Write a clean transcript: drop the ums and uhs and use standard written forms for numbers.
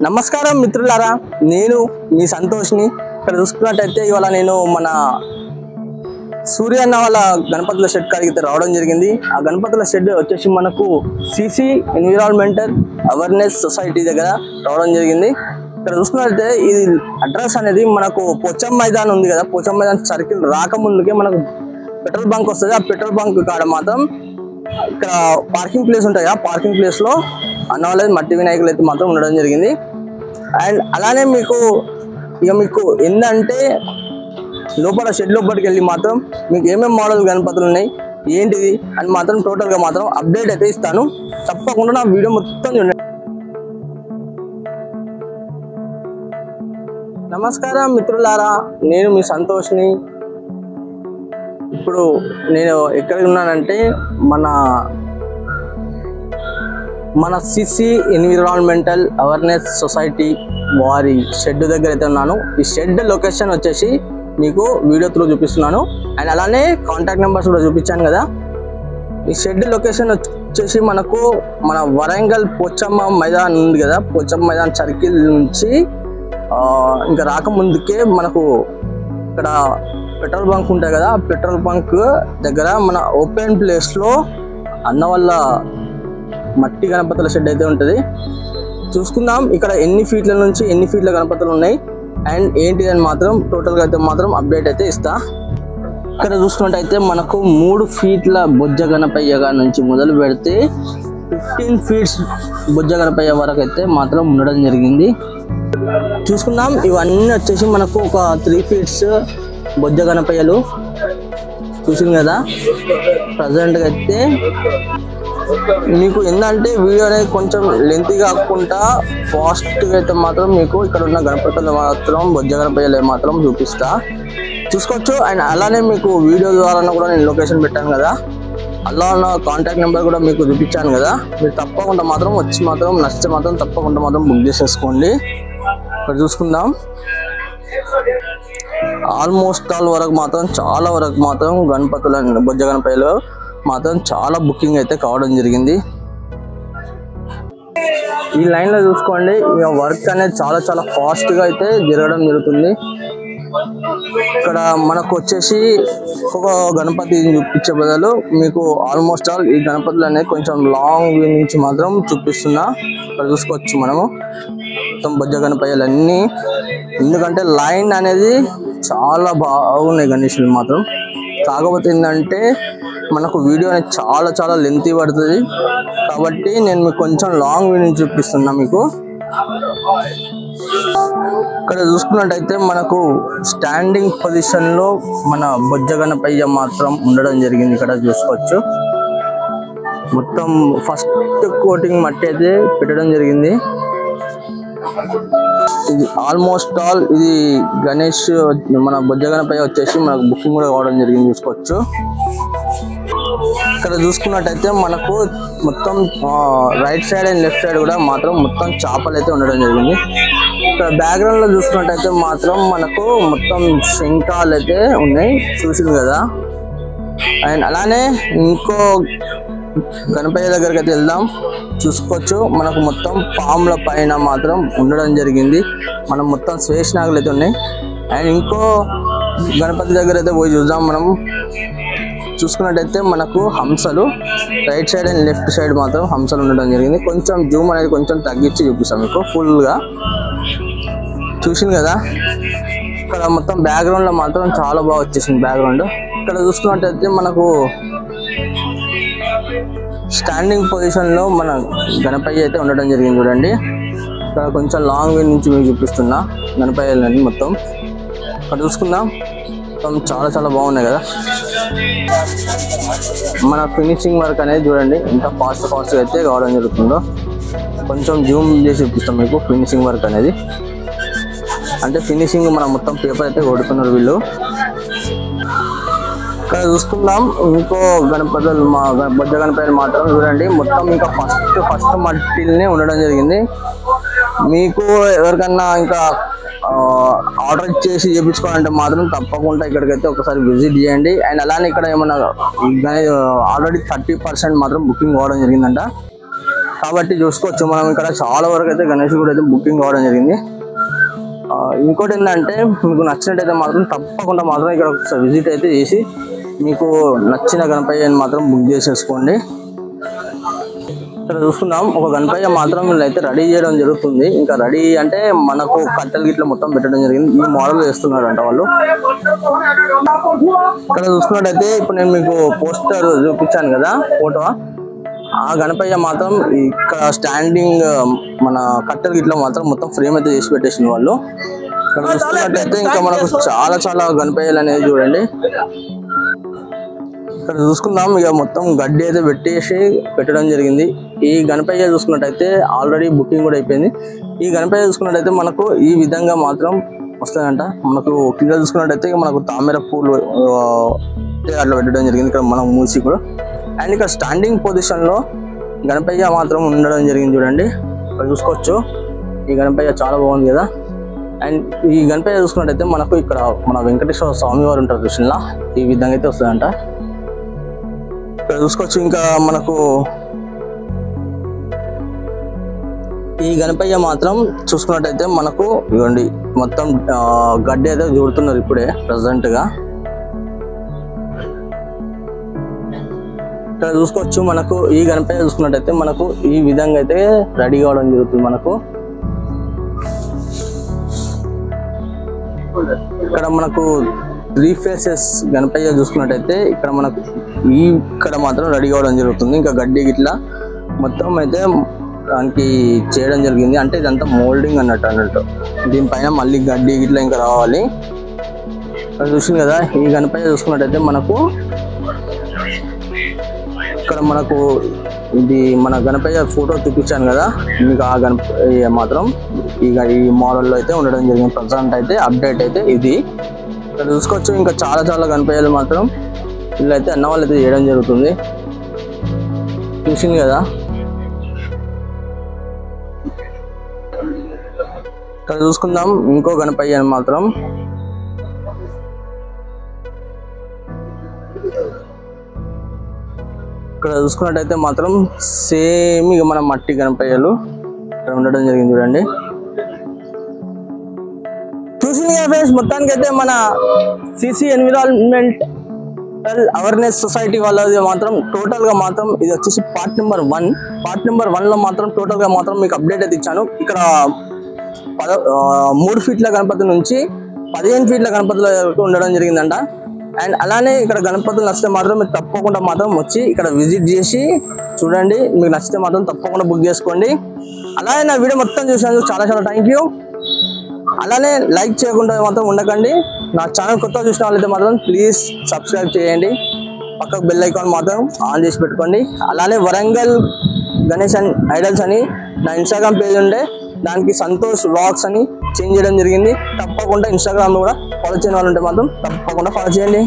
నమస్కారం మిత్రులారా, నేను మీ సంతోష్ని. ఇక్కడ చూసుకున్నట్టయితే ఇవాళ నేను మన సూర్య అన్న వాళ్ళ గణపతుల షెడ్ కాడికి రావడం జరిగింది. ఆ గణపతుల షెడ్ వచ్చేసి మనకు సిసి ఎన్విరాన్మెంటల్ అవేర్నెస్ సొసైటీ దగ్గర రావడం జరిగింది. ఇక్కడ చూసుకున్నట్లయితే ఇది అడ్రస్ అనేది మనకు పోచం మైదాన్ ఉంది కదా, పోచం మైదాన్ సర్కిల్ రాకముందుకే మనకు పెట్రోల్ బంక్ వస్తుంది. ఆ పెట్రోల్ బంక్ కాడ మాత్రం ఇక్కడ పార్కింగ్ ప్లేస్ ఉంటాయి. ఆ పార్కింగ్ ప్లేస్ లో అన్న వాళ్ళది మట్టి వినాయకులు అయితే మాత్రం ఉండడం జరిగింది. అండ్ అలానే మీకు ఏంటంటే లోపల షెడ్ లోపలికి వెళ్ళి మాత్రం మీకు ఏమేమి మోడల్ గణపతులు ఉన్నాయి ఏంటిది అని మాత్రం టోటల్గా మాత్రం అప్డేట్ అయితే ఇస్తాను. తప్పకుండా నా వీడియో మొత్తం చూడండి. నమస్కారం మిత్రులారా, నేను మీ సంతోష్ని. ఇప్పుడు నేను ఎక్కడ ఉన్నానంటే మన సిసి ఎన్విరాన్మెంటల్ అవేర్నెస్ సొసైటీ వారి షెడ్ దగ్గర అయితే ఉన్నాను. ఈ షెడ్ లొకేషన్ వచ్చేసి మీకు వీడియో త్రూ చూపిస్తున్నాను. అండ్ అలానే కాంటాక్ట్ నెంబర్స్ కూడా చూపించాను కదా. ఈ షెడ్ లొకేషన్ వచ్చేసి మనకు మన వరంగల్ పోచమ్మ మైదాన్ ఉంది కదా, పోచమ్మ మైదాన్ సర్కిల్ నుంచి ఇంకా రాకముందుకే మనకు ఇక్కడ పెట్రోల్ బంక్ ఉంటాయి కదా, పెట్రోల్ బంక్ దగ్గర మన ఓపెన్ ప్లేస్లో అన్న వాళ్ళ మట్టి గణపతుల షెడ్ అయితే ఉంటుంది. చూసుకుందాం ఇక్కడ ఎన్ని ఫీట్ల నుంచి ఎన్ని ఫీట్ల గణపతులు ఉన్నాయి అండ్ ఏంటి అని మాత్రం టోటల్గా అయితే మాత్రం అప్డేట్ అయితే ఇస్తా. ఇక్కడ చూసుకున్నట్టయితే మనకు 3 ఫీట్ల బొజ్జ గణపయ్య నుంచి మొదలు పెడితే 15 ఫీట్స్ బొజ్జ గణపయ్య వరకు అయితే మాత్రం ఉండడం జరిగింది. చూసుకుందాం ఇవన్నీ వచ్చేసి మనకు ఒక 3 ఫీట్స్ బొజ్జ గణపయ్యలు చూసింది కదా. ప్రజెంట్గా అయితే మీకు ఏంటంటే వీడియో అనేది కొంచెం లెంతీ కాకుండా ఫాస్ట్గా అయితే మాత్రం మీకు ఇక్కడ ఉన్న గణపతులు మాత్రం బొజ్జ గణపయ్యలు మాత్రం చూపిస్తా, చూసుకోవచ్చు. అండ్ అలానే మీకు వీడియో ద్వారా కూడా నేను లొకేషన్ పెట్టాను కదా, అలా ఉన్న కాంటాక్ట్ నెంబర్ కూడా మీకు చూపించాను కదా. మీరు తప్పకుండా మాత్రం వచ్చి మాత్రం నచ్చితే మాత్రం తప్పకుండా మాత్రం బుక్ చేసేసుకోండి. ఇక్కడ చూసుకుందాం ఆల్మోస్ట్ ఆల్ వరకు మాత్రం చాలా వరకు మాత్రం గణపతుల బొజ్జ గణపయ్యలు మాత్రం చాలా బుకింగ్ అయితే కావడం జరిగింది. ఈ లైన్లో చూసుకోండి, ఇక వర్క్ అనేది చాలా ఫాస్ట్గా అయితే జరగడం జరుగుతుంది. ఇక్కడ మనకు వచ్చేసి ఒక గణపతి చూపించే బదులు మీకు ఆల్మోస్ట్ ఆల్ ఈ గణపతులు అనేది కొంచెం లాంగ్ వ్యూ నుంచి మాత్రం చూపిస్తున్నా. ఇక్కడ చూసుకోవచ్చు మనము మొత్తం బొజ్జ గణపయ్యలు అన్నీ, ఎందుకంటే లైన్ అనేది చాలా బాగున్నాయి గణేశులు మాత్రం. కాకపోతే ఏంటంటే మనకు వీడియో అనేది చాలా లెంతీ పడుతుంది కాబట్టి నేను మీకు కొంచెం లాంగ్ వ్యూ నుంచి చూపిస్తున్నా మీకు. ఇక్కడ చూసుకున్నట్టయితే మనకు స్టాండింగ్ పొజిషన్లో మన బొజ్జ గణపయ్య మాత్రం ఉండడం జరిగింది. ఇక్కడ చూసుకోవచ్చు మొత్తం ఫస్ట్ కోటింగ్ మట్టి అయితే పెట్టడం జరిగింది. ఇది ఆల్మోస్ట్ ఆల్ ఇది గణేష్ మన బొజ్జ గణపయ్య వచ్చేసి మనకు బుకింగ్ కూడా కావడం జరిగింది, చూసుకోవచ్చు. ఇక్కడ చూసుకున్నట్టయితే మనకు మొత్తం right side and left side కూడా మాత్రం మొత్తం చేపలు అయితే ఉండడం జరిగింది. ఇక్కడ బ్యాక్గ్రౌండ్ లో చూసుకున్నట్టయితే మాత్రం మనకు మొత్తం శంఖాలు అయితే ఉన్నాయి, చూసింది కదా. అండ్ అలానే ఇంకో గణపయ్య దగ్గరికి అయితే వెళ్దాం. చూసుకోవచ్చు మనకు మొత్తం పాముల పైన మాత్రం ఉండడం జరిగింది. మనం మొత్తం శ్వేషనాగులు అయితే ఉన్నాయి. అండ్ ఇంకో గణపతి దగ్గర అయితే పోయి చూద్దాం. మనం చూసుకున్నట్టయితే మనకు హంసలు right side and left side మాత్రం హంసలు ఉండడం జరిగింది. కొంచెం జూమ్ అనేది కొంచెం తగ్గించి చూపిస్తాం మీకు ఫుల్గా, చూసింది కదా. ఇక్కడ మొత్తం బ్యాక్గ్రౌండ్లో మాత్రం చాలా బాగా వచ్చేసింది బ్యాక్గ్రౌండ్. ఇక్కడ చూసుకున్నట్టయితే మనకు స్టాండింగ్ పొజిషన్లో మన గణపయ్య అయితే ఉండడం జరిగింది చూడండి. ఇక్కడ కొంచెం లాంగ్ వే నుంచి మీకు చూపిస్తున్నా గణపయ్యలని మొత్తం. ఇక్కడ చూసుకుందాం మొత్తం చాలా బాగున్నాయి కదా. మన ఫినిషింగ్ వర్క్ అనేది చూడండి ఎంత ఫాస్ట్గా అయితే కావడం జరుగుతుందో. కొంచెం జూమ్ చేసి చూపిస్తాం మీకు ఫినిషింగ్ వర్క్ అనేది. అంటే ఫినిషింగ్ మన మొత్తం పేపర్ అయితే కొడుతున్నారు వీళ్ళు. ఇక్కడ చూసుకుందాం ఇంకో గణపతులు మా బొజ్జ గణపతులు మాత్రం చూడండి మొత్తం ఇంకా ఫస్ట్ మట్టిల్నే ఉండడం జరిగింది. మీకు ఎవరికన్నా ఇంకా ఆర్డర్ చేసి చేయించుకోవాలంటే మాత్రం తప్పకుండా ఇక్కడికైతే ఒకసారి విజిట్ చేయండి. అండ్ అలానే ఇక్కడ ఏమన్నా ఆల్రెడీ 30% మాత్రం బుకింగ్ అవ్వడం జరిగిందంట. కాబట్టి చూసుకోవచ్చు మనం ఇక్కడ చాలా వరకు అయితే గణేష్ గుడి అయితే బుకింగ్ కావడం జరిగింది. ఇంకోటి ఏంటంటే మీకు నచ్చినట్టయితే మాత్రం తప్పకుండా మాత్రం ఇక్కడ ఒకసారి విజిట్ అయితే చేసి మీకు నచ్చిన గణపయ్యని మాత్రం బుక్ చేసేసుకోండి. ఇక్కడ చూసుకుందాం, ఒక గణపయ్య మాత్రం వీళ్ళైతే రెడీ చేయడం జరుగుతుంది. ఇంకా రెడీ అంటే మనకు కట్టెలు గిట్ల మొత్తం పెట్టడం జరిగింది. ఈ మోడల్ చేస్తున్నారంట వాళ్ళు. ఇక్కడ చూసుకున్నట్టయితే ఇప్పుడు నేను మీకు పోస్టర్ చూపించాను కదా ఫోటో, ఆ గణపయ్య మాత్రం ఇక్కడ స్టాండింగ్ మన కట్టెలు గిట్ల మాత్రం మొత్తం ఫ్రేమ్ అయితే చేసి పెట్టేసింది వాళ్ళు. ఇక్కడ చూసుకున్నట్టయితే ఇంకా మనకు చాలా చాలా గణపయ్యలు అనేది చూడండి. ఇక్కడ చూసుకుందాం, ఇక మొత్తం గడ్డి అయితే పెట్టడం జరిగింది. ఈ గణపయ్య చూసుకున్నట్టయితే ఆల్రెడీ బుకింగ్ కూడా అయిపోయింది. ఈ గణపయ్య చూసుకున్నట్టయితే మనకు ఈ విధంగా మాత్రం వస్తుందంట. మనకు కింద చూసుకున్నట్టయితే మనకు తామర పూలు అట్లా పెట్టడం జరిగింది ఇక్కడ మనం మూసి కూడా. అండ్ ఇక్కడ స్టాండింగ్ పొజిషన్లో గణపయ్య మాత్రం ఉండడం జరిగింది చూడండి. ఇక్కడ చూసుకోవచ్చు, ఈ గణపయ్య చాలా బాగుంది కదా. అండ్ ఈ గణపయ్య చూసుకున్నట్టయితే మనకు ఇక్కడ మన వెంకటేశ్వర స్వామి వారు ఉంటారు చూసినా, ఈ విధంగా అయితే వస్తుందంట. ఇక్కడ చూసుకోవచ్చు, ఇంకా మనకు ఈ గణపయ్య మాత్రం చూసుకున్నట్టయితే మనకు ఇవ్వండి మొత్తం గడ్డి అయితే చూడుతున్నారు ఇప్పుడే ప్రజెంట్ గా. ఇక్కడ చూసుకోవచ్చు, మనకు ఈ గణపయ్య చూసుకున్నట్టయితే మనకు ఈ విధంగా అయితే రెడీ కావడం జరుగుతుంది. మనకు ఇక్కడ మనకు 3 ఫేసెస్ గణపయ్య చూసుకున్నట్టయితే ఇక్కడ మనకు ఇక్కడ మాత్రం రెడీ కావడం జరుగుతుంది. ఇంకా గడ్డి గిట్లా మొత్తం అయితే దానికి చేయడం జరిగింది. అంటే ఇదంతా మోల్డింగ్ అన్నట్టు. దీనిపైన మళ్ళీ గడ్డి గిట్లా ఇంకా రావాలి. ఇక్కడ చూసింది కదా, ఈ గణపయ్య చూసుకున్నట్టయితే మనకు ఇక్కడ మనకు ఇది మన గణపయ్య ఫోటో చూపించాను కదా మీకు, ఆ గణపయ్య మాత్రం ఈ మోడల్లో అయితే ఉండడం జరిగింది. ప్రజెంట్ అయితే అప్డేట్ అయితే ఇది. ఇక్కడ చూసుకోవచ్చు, ఇంకా చాలా చాలా గణపయ్యలు మాత్రం వీళ్ళైతే అన్న వాళ్ళు అయితే చేయడం జరుగుతుంది. చూసింది కదా. ఇక్కడ చూసుకుందాం ఇంకో గణపయ్య మాత్రం. ఇక్కడ చూసుకున్నట్టయితే మాత్రం సేమ్ ఇక మన మట్టి గణపయ్యలు ఇక్కడ ఉండడం జరిగింది చూడండి. చూసింది కదా ఫ్రెండ్స్, మొత్తానికైతే మన సిసి ఎన్విరాన్మెంటల్ అవేర్నెస్ సొసైటీ వాళ్ళది మాత్రం టోటల్ గా మాత్రం ఇది వచ్చేసి పార్ట్ నెంబర్ 1. పార్ట్ నెంబర్ 1 లో మాత్రం టోటల్ గా మాత్రం మీకు అప్డేట్ అయితే ఇచ్చాను. ఇక్కడ 3 ఫీట్ల గణపతి నుంచి 15 ఫీట్ల గణపతుల వరకు ఉండడం జరిగిందంట. అండ్ అలానే ఇక్కడ గణపతులు నచ్చితే మాత్రం మీరు తప్పకుండా మాత్రం వచ్చి ఇక్కడ విజిట్ చేసి చూడండి. మీకు నచ్చితే మాత్రం తప్పకుండా బుక్ చేసుకోండి. అలానే నా వీడియో మొత్తం చూసినందుకు చాలా చాలా థ్యాంక్ యూ. అలానే లైక్ చేయకుండా మాత్రం ఉండకండి. నా ఛానల్ కొత్తగా చూసిన వాళ్ళైతే మాత్రం ప్లీజ్ సబ్స్క్రైబ్ చేయండి. పక్కకు బెల్ ఐకాన్ మాత్రం ఆన్ చేసి పెట్టుకోండి. అలానే వరంగల్ గణేష్ ఐడల్స్ అని నా ఇన్స్టాగ్రామ్ పేజ్ ఉండే, దానికి సంతోష్ వ్లాగ్స్ అని చేంజ్ చేయడం జరిగింది. తప్పకుండా ఇన్స్టాగ్రామ్లో కూడా ఫాలో చేయని వాళ్ళు ఉంటే మాత్రం తప్పకుండా ఫాలో చేయండి.